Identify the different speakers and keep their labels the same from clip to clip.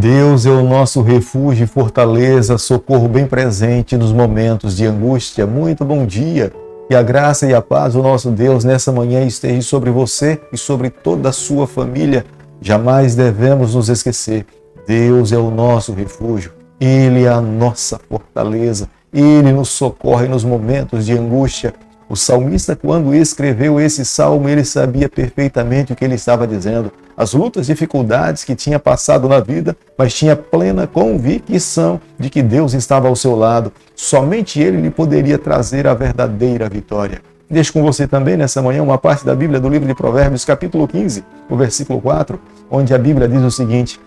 Speaker 1: Deus é o nosso refúgio e fortaleza, socorro bem presente nos momentos de angústia. Muito bom dia. Que a graça e a paz do nosso Deus nessa manhã esteja sobre você e sobre toda a sua família. Jamais devemos nos esquecer. Deus é o nosso refúgio. Ele é a nossa fortaleza. Ele nos socorre nos momentos de angústia. O salmista, quando escreveu esse salmo, ele sabia perfeitamente o que ele estava dizendo. As lutas, dificuldades que tinha passado na vida, mas tinha plena convicção de que Deus estava ao seu lado. Somente Ele lhe poderia trazer a verdadeira vitória. Deixo com você também nessa manhã uma parte da Bíblia do livro de Provérbios, capítulo 15, o versículo 4, onde a Bíblia diz o seguinte: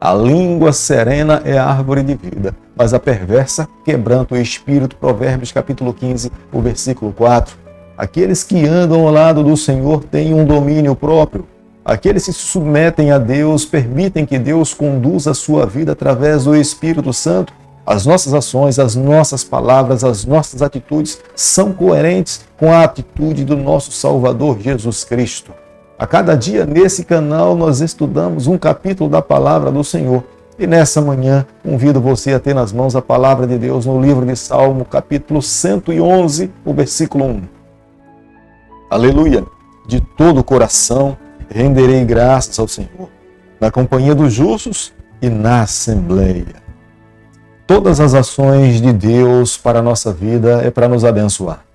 Speaker 1: a língua serena é a árvore de vida, mas a perversa quebranta o espírito. Provérbios capítulo 15, o versículo 4. Aqueles que andam ao lado do Senhor têm um domínio próprio. Aqueles que se submetem a Deus permitem que Deus conduza a sua vida através do Espírito Santo. As nossas ações, as nossas palavras, as nossas atitudes são coerentes com a atitude do nosso Salvador Jesus Cristo. A cada dia nesse canal nós estudamos um capítulo da palavra do Senhor. E nessa manhã convido você a ter nas mãos a palavra de Deus no livro de Salmo, capítulo 111, o versículo 1. Aleluia! De todo o coração renderei graças ao Senhor, na companhia dos justos e na assembleia. Todas as ações de Deus para a nossa vida é para nos abençoar.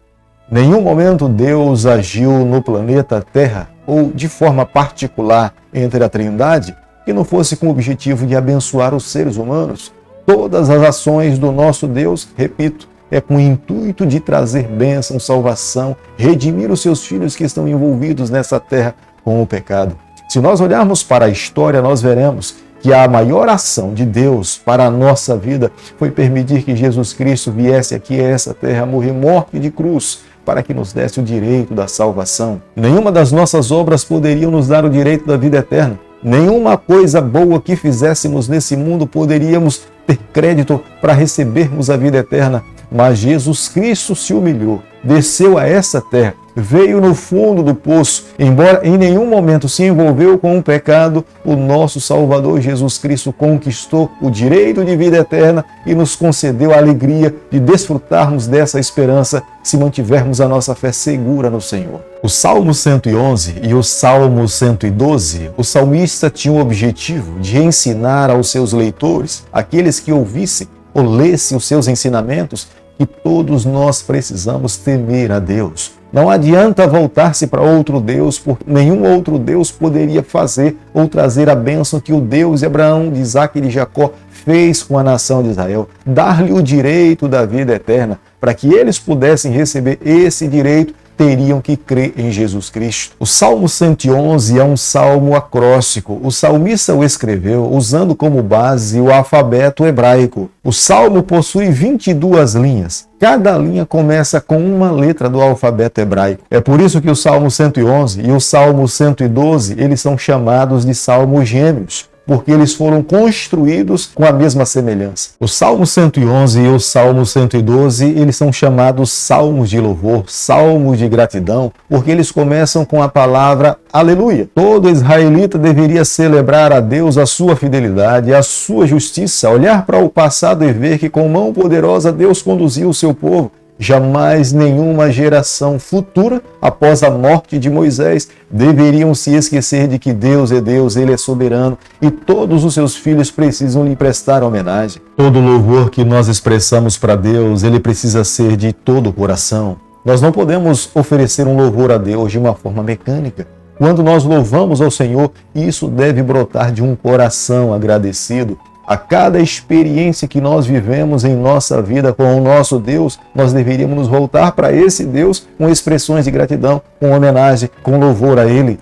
Speaker 1: Nenhum momento Deus agiu no planeta Terra ou de forma particular entre a Trindade que não fosse com o objetivo de abençoar os seres humanos. Todas as ações do nosso Deus, repito, é com o intuito de trazer bênção, salvação, redimir os seus filhos que estão envolvidos nessa terra com o pecado. Se nós olharmos para a história, nós veremos que a maior ação de Deus para a nossa vida foi permitir que Jesus Cristo viesse aqui a essa terra, morrer morte de cruz, para que nos desse o direito da salvação. Nenhuma das nossas obras poderiam nos dar o direito da vida eterna. Nenhuma coisa boa que fizéssemos nesse mundo poderíamos ter crédito para recebermos a vida eterna. Mas Jesus Cristo se humilhou, desceu a essa terra, veio no fundo do poço, embora em nenhum momento se envolveu com o pecado, o nosso Salvador Jesus Cristo conquistou o direito de vida eterna e nos concedeu a alegria de desfrutarmos dessa esperança se mantivermos a nossa fé segura no Senhor. O Salmo 111 e o Salmo 112, o salmista tinha o objetivo de ensinar aos seus leitores, aqueles que ouvissem ou lessem os seus ensinamentos, que todos nós precisamos temer a Deus. Não adianta voltar-se para outro Deus, porque nenhum outro Deus poderia fazer ou trazer a bênção que o Deus de Abraão, de Isaac e de Jacó fez com a nação de Israel, dar-lhe o direito da vida eterna. Para que eles pudessem receber esse direito, teriam que crer em Jesus Cristo. O Salmo 111 é um salmo acróstico. O salmista o escreveu usando como base o alfabeto hebraico. O salmo possui 22 linhas. Cada linha começa com uma letra do alfabeto hebraico. É por isso que o Salmo 111 e o Salmo 112, eles são chamados de salmos gêmeos, porque eles foram construídos com a mesma semelhança. O Salmo 111 e o Salmo 112, eles são chamados salmos de louvor, salmos de gratidão, porque eles começam com a palavra aleluia. Todo israelita deveria celebrar a Deus a sua fidelidade, a sua justiça, olhar para o passado e ver que com mão poderosa Deus conduziu o seu povo. Jamais nenhuma geração futura, após a morte de Moisés, deveriam se esquecer de que Deus é Deus, Ele é soberano e todos os seus filhos precisam lhe prestar homenagem. Todo louvor que nós expressamos para Deus, ele precisa ser de todo o coração. Nós não podemos oferecer um louvor a Deus de uma forma mecânica. Quando nós louvamos ao Senhor, isso deve brotar de um coração agradecido. A cada experiência que nós vivemos em nossa vida com o nosso Deus, nós deveríamos nos voltar para esse Deus com expressões de gratidão, com homenagem, com louvor a Ele.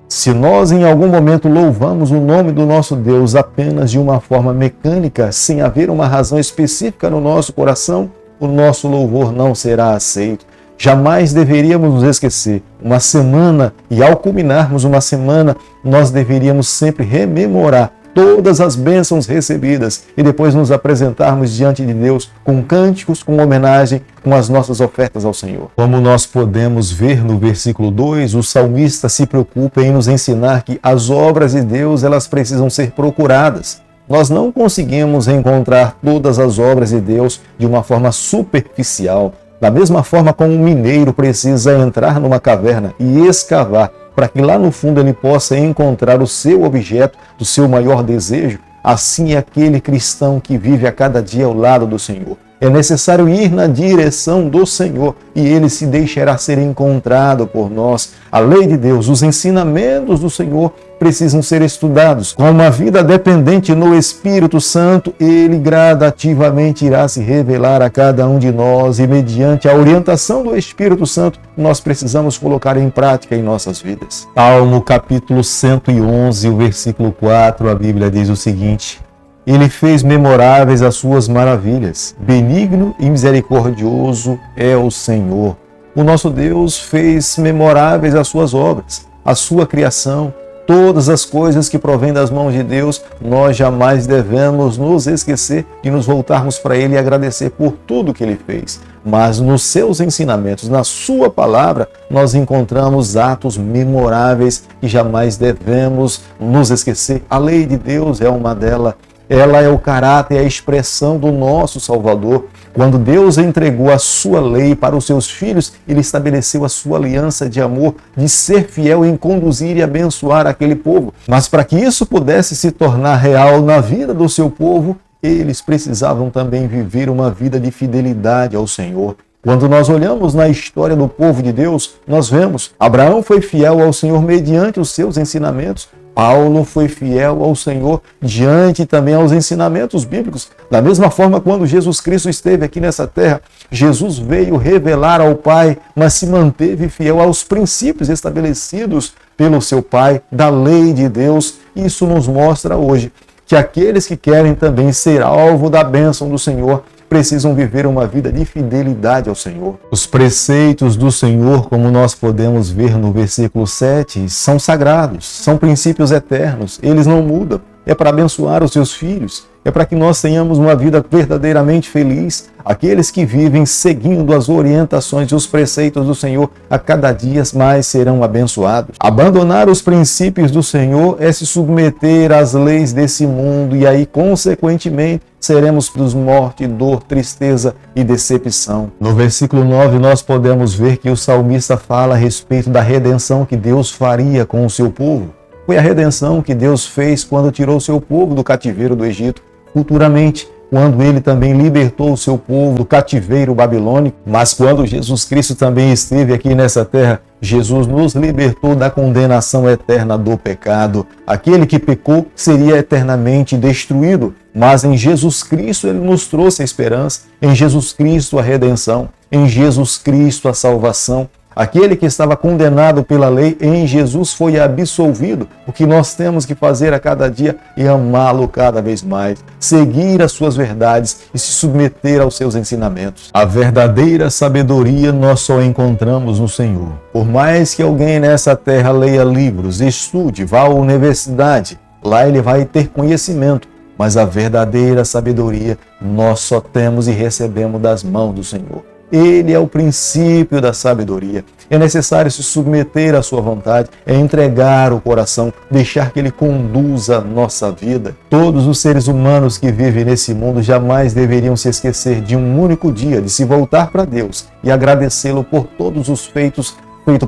Speaker 1: Se nós em algum momento louvamos o nome do nosso Deus apenas de uma forma mecânica, sem haver uma razão específica no nosso coração, o nosso louvor não será aceito. Jamais deveríamos nos esquecer. Uma semana, e ao culminarmos uma semana, nós deveríamos sempre rememorar todas as bênçãos recebidas e depois nos apresentarmos diante de Deus com cânticos, com homenagem, com as nossas ofertas ao Senhor. Como nós podemos ver no versículo 2, o salmista se preocupa em nos ensinar que as obras de Deus, elas precisam ser procuradas. Nós não conseguimos encontrar todas as obras de Deus de uma forma superficial. Da mesma forma como um mineiro precisa entrar numa caverna e escavar para que lá no fundo ele possa encontrar o seu objeto do seu maior desejo, assim é aquele cristão que vive a cada dia ao lado do Senhor. É necessário ir na direção do Senhor e Ele se deixará ser encontrado por nós. A lei de Deus, os ensinamentos do Senhor precisam ser estudados. Com uma vida dependente no Espírito Santo, Ele gradativamente irá se revelar a cada um de nós e mediante a orientação do Espírito Santo, nós precisamos colocar em prática em nossas vidas. Salmo capítulo 111, o versículo 4, a Bíblia diz o seguinte: Ele fez memoráveis as suas maravilhas. Benigno e misericordioso é o Senhor. O nosso Deus fez memoráveis as suas obras, a sua criação, todas as coisas que provêm das mãos de Deus. Nós jamais devemos nos esquecer de nos voltarmos para Ele e agradecer por tudo que Ele fez. Mas nos seus ensinamentos, na sua palavra, nós encontramos atos memoráveis que jamais devemos nos esquecer. A lei de Deus é uma delas. Ela é o caráter e a expressão do nosso Salvador. Quando Deus entregou a sua lei para os seus filhos, Ele estabeleceu a sua aliança de amor, de ser fiel em conduzir e abençoar aquele povo. Mas para que isso pudesse se tornar real na vida do seu povo, eles precisavam também viver uma vida de fidelidade ao Senhor. Quando nós olhamos na história do povo de Deus, nós vemos Abraão foi fiel ao Senhor mediante os seus ensinamentos. Paulo foi fiel ao Senhor diante também aos ensinamentos bíblicos. Da mesma forma, quando Jesus Cristo esteve aqui nessa terra, Jesus veio revelar ao Pai, mas se manteve fiel aos princípios estabelecidos pelo seu Pai, da lei de Deus. Isso nos mostra hoje que aqueles que querem também ser alvo da bênção do Senhor precisam viver uma vida de fidelidade ao Senhor. Os preceitos do Senhor, como nós podemos ver no versículo 7, são sagrados, são princípios eternos, eles não mudam. É para abençoar os seus filhos, é para que nós tenhamos uma vida verdadeiramente feliz. Aqueles que vivem seguindo as orientações e os preceitos do Senhor, a cada dia mais serão abençoados. Abandonar os princípios do Senhor é se submeter às leis desse mundo e aí, consequentemente, seremos dos morte, dor, tristeza e decepção. No versículo 9, nós podemos ver que o salmista fala a respeito da redenção que Deus faria com o seu povo. Foi a redenção que Deus fez quando tirou o seu povo do cativeiro do Egito. Futuramente, quando Ele também libertou o seu povo do cativeiro babilônico, mas quando Jesus Cristo também esteve aqui nessa terra, Jesus nos libertou da condenação eterna do pecado. Aquele que pecou seria eternamente destruído, mas em Jesus Cristo Ele nos trouxe a esperança, em Jesus Cristo a redenção, em Jesus Cristo a salvação. Aquele que estava condenado pela lei, em Jesus foi absolvido. O que nós temos que fazer a cada dia é amá-lo cada vez mais, seguir as suas verdades e se submeter aos seus ensinamentos. A verdadeira sabedoria nós só encontramos no Senhor. Por mais que alguém nessa terra leia livros, estude, vá à universidade, lá ele vai ter conhecimento, mas a verdadeira sabedoria nós só temos e recebemos das mãos do Senhor. Ele é o princípio da sabedoria. É necessário se submeter à sua vontade, é entregar o coração, deixar que Ele conduza a nossa vida. Todos os seres humanos que vivem nesse mundo jamais deveriam se esquecer de um único dia, de se voltar para Deus e agradecê-lo por todos os feitos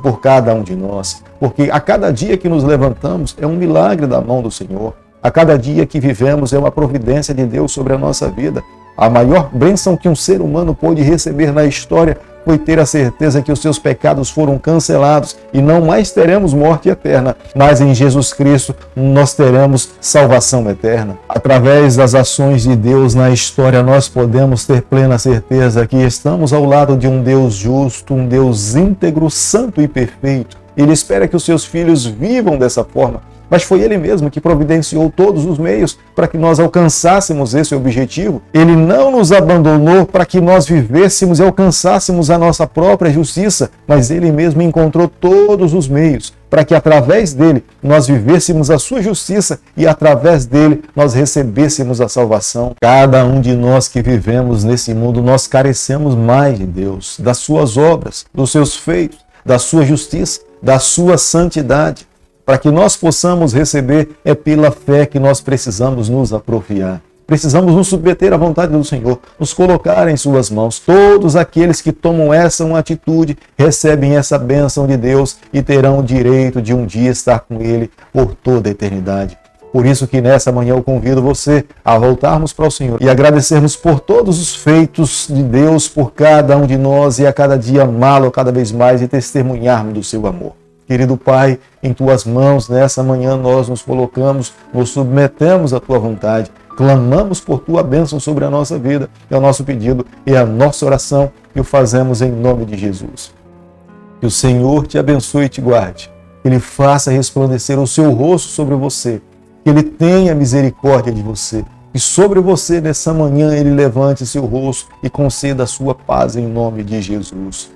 Speaker 1: por cada um de nós. Porque a cada dia que nos levantamos é um milagre da mão do Senhor. A cada dia que vivemos é uma providência de Deus sobre a nossa vida. A maior bênção que um ser humano pôde receber na história foi ter a certeza que os seus pecados foram cancelados e não mais teremos morte eterna, mas em Jesus Cristo nós teremos salvação eterna. Através das ações de Deus na história, nós podemos ter plena certeza que estamos ao lado de um Deus justo, um Deus íntegro, santo e perfeito. Ele espera que os seus filhos vivam dessa forma. Mas foi Ele mesmo que providenciou todos os meios para que nós alcançássemos esse objetivo. Ele não nos abandonou para que nós vivêssemos e alcançássemos a nossa própria justiça, mas Ele mesmo encontrou todos os meios para que através dele nós vivêssemos a sua justiça e através dele nós recebêssemos a salvação. Cada um de nós que vivemos nesse mundo, nós carecemos mais de Deus, das suas obras, dos seus feitos, da sua justiça, da sua santidade. Para que nós possamos receber, é pela fé que nós precisamos nos apropriar. Precisamos nos submeter à vontade do Senhor, nos colocar em suas mãos. Todos aqueles que tomam essa uma atitude, recebem essa bênção de Deus e terão o direito de um dia estar com Ele por toda a eternidade. Por isso que nessa manhã eu convido você a voltarmos para o Senhor e agradecermos por todos os feitos de Deus por cada um de nós e a cada dia amá-lo cada vez mais e testemunharmos do seu amor. Querido Pai, em Tuas mãos nessa manhã nós nos colocamos, nos submetemos à Tua vontade, clamamos por Tua bênção sobre a nossa vida. É o nosso pedido, é a nossa oração e o fazemos em nome de Jesus. Que o Senhor te abençoe e te guarde, que Ele faça resplandecer o seu rosto sobre você, que Ele tenha misericórdia de você, que sobre você nessa manhã Ele levante seu rosto e conceda a sua paz em nome de Jesus.